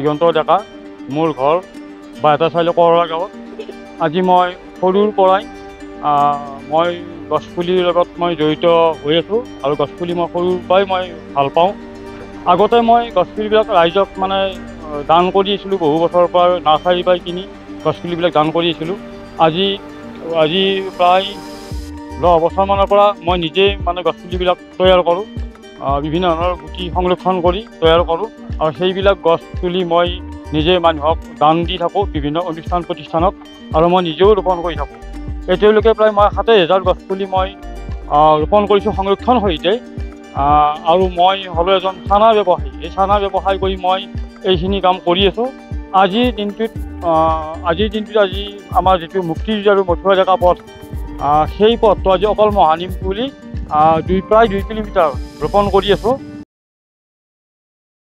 দিগন্ত ডেকা। মোৰ ঘৰ বাইহাটা চাৰিআলি কৰলা গাঁৱত। আজি মই সৰুৰ পৰাই মই গছপুলিৰ লগত মই জড়িত হৈ আছোঁ আৰু গছপুলি মই সৰুৰ পৰাই মই ভাল পাওঁ। আগতে মই গছপুলিবিলাক ৰাইজক মানে দান কৰি আছিলোঁ, বহু বছৰৰ পৰা নাৰ্চাৰীৰ পৰাই কিনি গছপুলিবিলাক দান কৰি আছিলোঁ। আজি প্ৰায় 10 বছৰমানৰ পৰা মই নিজেই মানে গছপুলিবিলাক তৈয়াৰ কৰোঁ, বিভিন্ন ধৰণৰ গুটি সংৰক্ষণ কৰি তৈয়াৰ কৰোঁ আৰু সেইবিলাক গছ তুলি মই নিজে মানুহক দান দি থাকোঁ বিভিন্ন অনুষ্ঠান প্ৰতিষ্ঠানত, আৰু মই নিজেও ৰোপণ কৰি থাকোঁ। এতিয়ালৈকে প্ৰায় মই 27,000 গছপুলি মই ৰোপণ কৰিছোঁ সংৰক্ষণ সহিতে। আৰু মই হ'লোঁ এজন চানা ব্যৱসায়ী। এই চানা ব্যৱসায় কৰি মই এইখিনি কাম কৰি আছোঁ। আজিৰ দিনটোত আজি আমাৰ যিটো মুক্তিযুঁজ আৰু মথুৰা ডেকা পথ, সেই পথটো আজি অকল মহানিম পুলি প্ৰায় 2 কিলোমিটাৰ ৰোপণ কৰি আছোঁ।